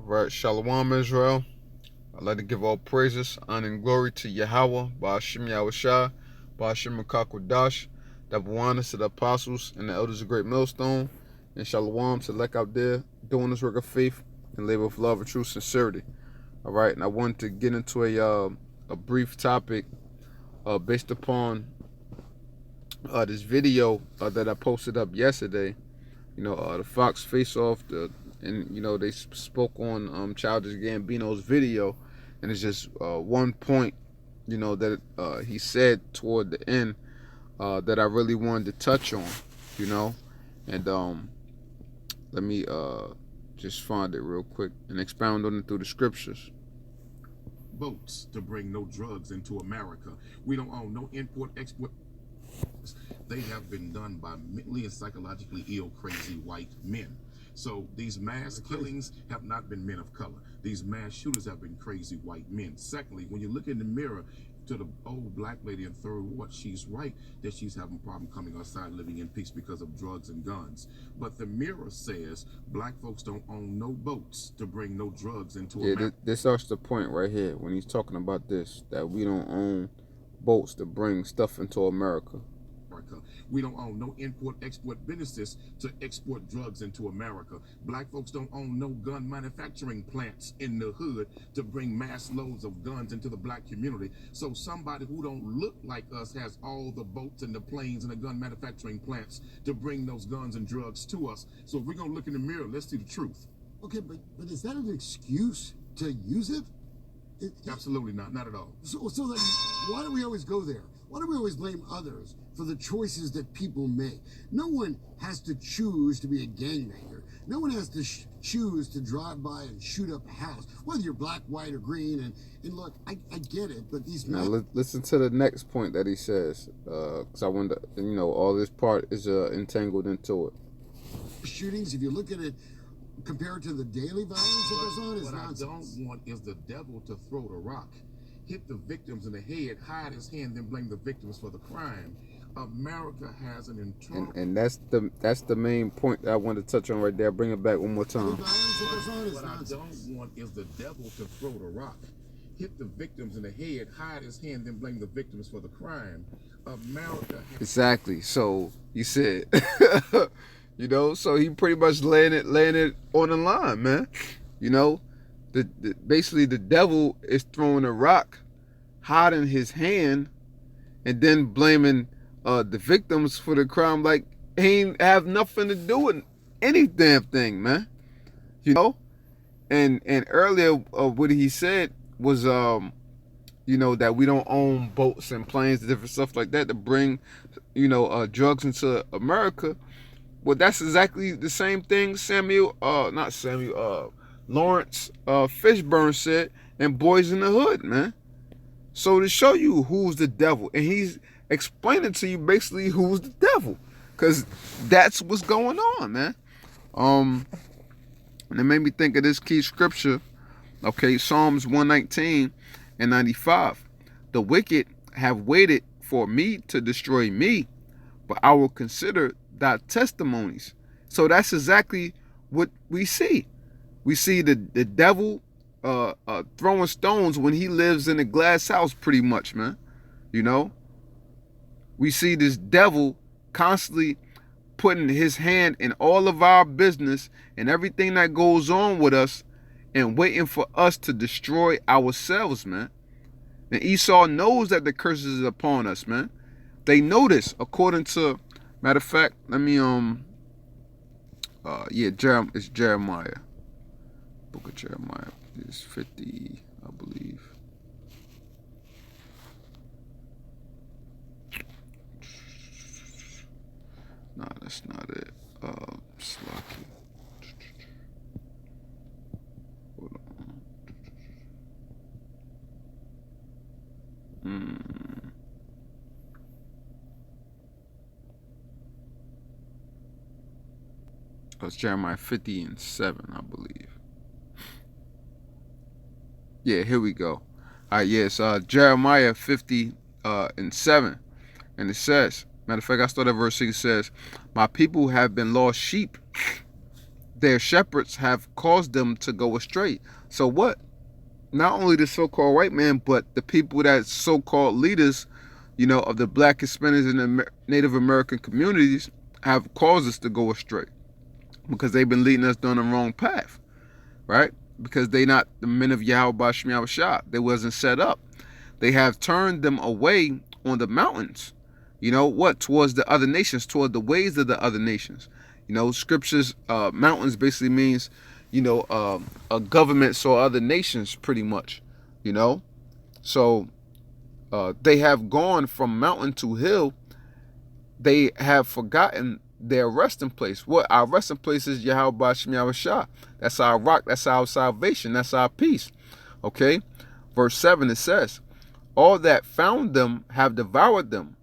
Right, Shalom Israel. I'd like to give all praises, honor, and glory to Yahweh, Ba'ashim Yahushua, Ba'ashim Makakwadash, double honors to the apostles and the elders of Great Millstone, and Shalom to Lek out there doing this work of faith and labor of love and true sincerity. All right, and I wanted to get into a brief topic based upon this video that I posted up yesterday. The Fox Face Off, and they spoke on Childish Gambino's video, and it's just one point, that he said toward the end that I really wanted to touch on, you know, and let me just find it real quick and expound on it through the scriptures. Boats to bring no drugs into America. We don't own no import, export. They have been done by mentally and psychologically ill, crazy white men. So these mass killings have not been men of color. These mass shooters have been crazy white men. Secondly, when you look in the mirror to the old black lady in third ward, she's right that she's having a problem coming outside living in peace because of drugs and guns. But the mirror says black folks don't own no boats to bring no drugs into America. This starts the point right here when he's talking about this, that we don't own boats to bring stuff into America. We don't own no import export businesses to export drugs into America. Black folks don't own no gun manufacturing plants in the hood to bring mass loads of guns into the black community. So somebody who don't look like us has all the boats and the planes and the gun manufacturing plants to bring those guns and drugs to us. So if we're gonna look in the mirror, let's see the truth. Okay, but is that an excuse to use it? Absolutely not at all. So then why do we always go there? Why do we always blame others for the choices that people make? No one has to choose to be a gangbanger. No one has to choose to drive by and shoot up a house, whether you're black, white, or green. And look, I get it, but these men... Now listen to the next point that he says, because I wonder, all this part is entangled into it. Shootings, if you look at it, compared to the daily violence that goes on, is nonsense. What I don't want is the devil to throw the rock, hit the victims in the head, hide his hand, then blame the victims for the crime. America has an internal... And that's the main point that I wanted to touch on right there. Bring it back one more time. What I don't want is the devil to throw the rock, hit the victims in the head, hide his hand, then blame the victims for the crime. America has... Exactly. So you said, so he pretty much laying it on the line, man. Basically the devil is throwing a rock, hiding his hand, and then blaming the victims for the crime like he ain't have nothing to do with any damn thing, man. And earlier what he said was that we don't own boats and planes and different stuff like that to bring drugs into America. Well, that's exactly the same thing Lawrence Fishburne said in Boys in the Hood, man. So to show you who's the devil, and he's explaining to you basically who's the devil, because that's what's going on, man. And it made me think of this key scripture, okay, Psalms 119 and 95. The wicked have waited for me to destroy me, but I will consider thy testimonies. So that's exactly what we see. We see the devil throwing stones when he lives in a glass house, pretty much, man. We see this devil constantly putting his hand in all of our business and everything that goes on with us and waiting for us to destroy ourselves, man. And Esau knows that the curse is upon us, man. They know this, according to, matter of fact, let me, it's Jeremiah. Book of Jeremiah is 50, I believe. No, that's not it. Slocky. Hold on. It's Jeremiah 50 and 7, I believe. Yeah, here we go. All right, it's Jeremiah 50 and 7. And it says, matter of fact, I start at verse 6. It says, my people have been lost sheep. their shepherds have caused them to go astray. So what? Not only the so-called white man, but the people that so-called leaders, of the black, Hispanics, and the Native American communities have caused us to go astray because they've been leading us down the wrong path, right? Because they not the men of Yahweh Bashim Yahushua. They wasn't set up. They have turned them away on the mountains. Towards the other nations, toward the ways of the other nations. Scriptures, mountains basically means, a government or other nations pretty much, So they have gone from mountain to hill. They have forgotten their resting place. What our resting place is Yahweh Bashim Yahushua. That's our rock. That's our salvation. That's our peace. Okay? Verse 7, it says, all that found them have devoured them,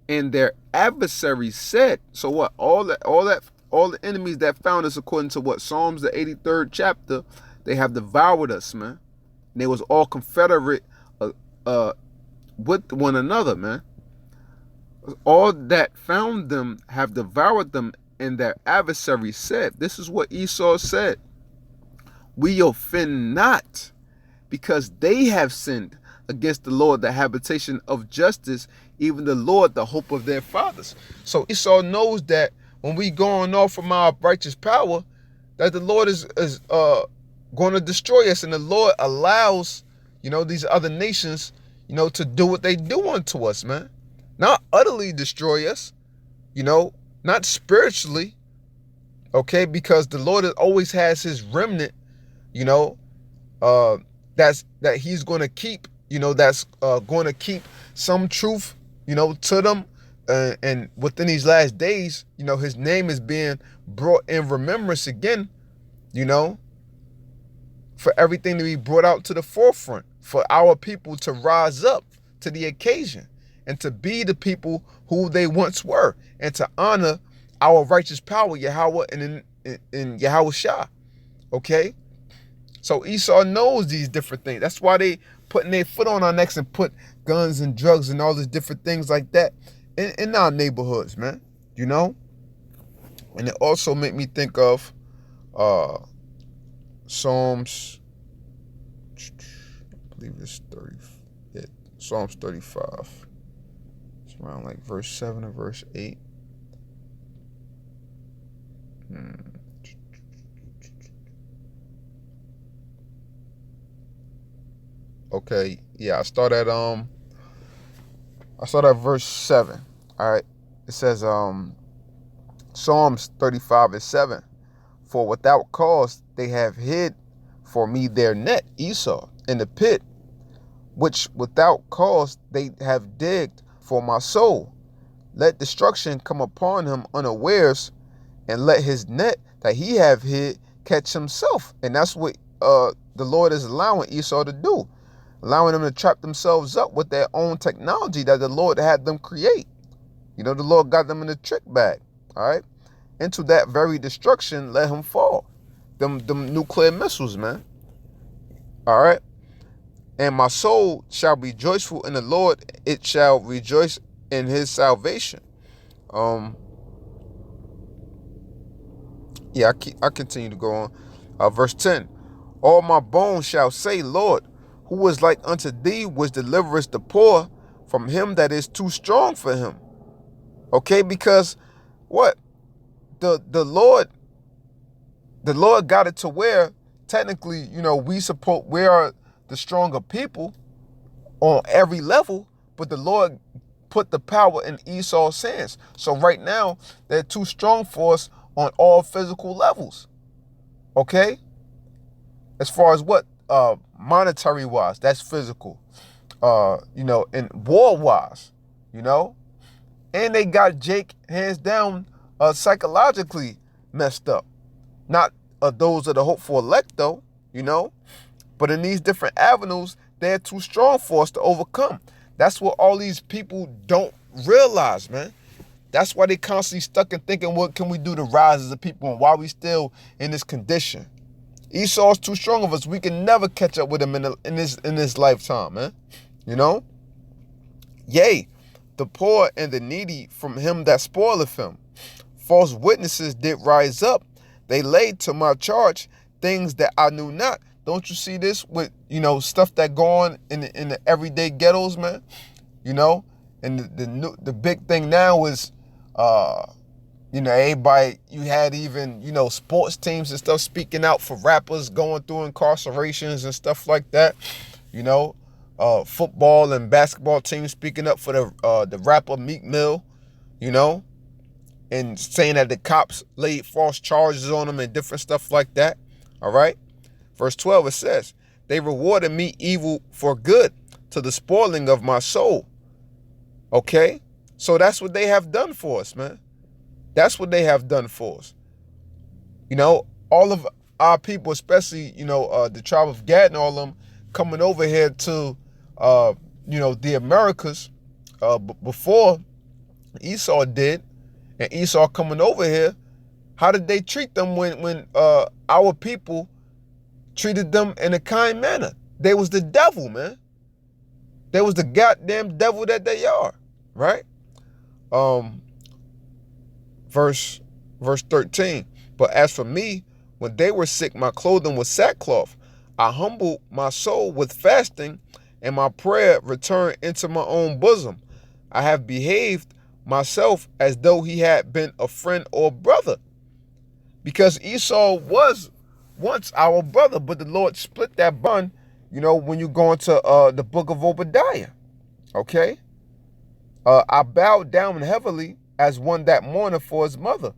and their adversaries said. So what? All the enemies that found us, according to what? Psalms, the 83rd chapter, they have devoured us, man. And they was all confederate with one another, man. All that found them have devoured them, and their adversaries said. This is what Esau said. We offend not, because they have sinned against the Lord, the habitation of justice, even the Lord, the hope of their fathers. So Esau knows that when we going off from our righteous power, that the Lord is going to destroy us, and the Lord allows, these other nations, to do what they do unto us, man. Not utterly destroy us, not spiritually, okay, because the Lord always has his remnant, that he's going to keep, that's going to keep some truth, to them. And within these last days, his name is being brought in remembrance again, for everything to be brought out to the forefront, for our people to rise up to the occasion and to be the people who they once were, and to honor our righteous power, Yahweh and Yahweh Shah. Okay? So Esau knows these different things. That's why they putting their foot on our necks and put guns and drugs and all these different things like that in our neighborhoods, man. And it also made me think of Psalms, I believe it's 30, yeah, Psalms 35. It's around like verse 7 or verse 8. Okay, yeah, I start at verse 7. All right. It says Psalms 35 and 7. For without cause they have hid for me their net, Esau, in the pit, which without cause they have digged for my soul. Let destruction come upon him unawares, and let his net that he have hid catch himself. And that's what the Lord is allowing Esau to do, allowing them to trap themselves up with their own technology that the Lord had them create. The Lord got them in the trick bag, all right? Into that very destruction, let him fall. Them nuclear missiles, man. All right? And my soul shall be joyful in the Lord. It shall rejoice in his salvation. I continue to go on. Verse 10. All my bones shall say, Lord, who is like unto thee, which deliverest the poor from him that is too strong for him. Okay, because what? The Lord got it to where technically, we are the stronger people on every level, but the Lord put the power in Esau's hands. So right now, they're too strong for us on all physical levels. Okay? As far as what? Monetary wise, that's physical. And war wise, And they got Jake hands down psychologically messed up. Not those of the hopeful elect, though, But in these different avenues, they're too strong for us to overcome. That's what all these people don't realize, man. That's why they constantly stuck in thinking, what can we do to rise as a people, and why we still in this condition. Esau's too strong of us. We can never catch up with him in this lifetime, man. Yea, the poor and the needy from him that spoileth him. False witnesses did rise up. They laid to my charge things that I knew not. Don't you see this with, stuff that go on in the everyday ghettos, man? And the big thing now is, everybody, you had even, sports teams and stuff speaking out for rappers going through incarcerations and stuff like that. Football and basketball teams speaking up for the rapper Meek Mill, and saying that the cops laid false charges on him and different stuff like that. All right. Verse 12, it says, they rewarded me evil for good to the spoiling of my soul. Okay. So that's what they have done for us, man. That's what they have done for us. All of our people, especially, the tribe of Gad and all of them coming over here to, the Americas before Esau did, and Esau coming over here, how did they treat them when our people treated them in a kind manner? They was the devil, man. They was the goddamn devil that they are, right? Verse 13. But as for me, when they were sick, my clothing was sackcloth. I humbled my soul with fasting, and my prayer returned into my own bosom. I have behaved myself as though he had been a friend or brother. Because Esau was once our brother, but the Lord split that bond, when you go into the book of Obadiah. Okay? I bowed down heavily as one that mourneth for his mother.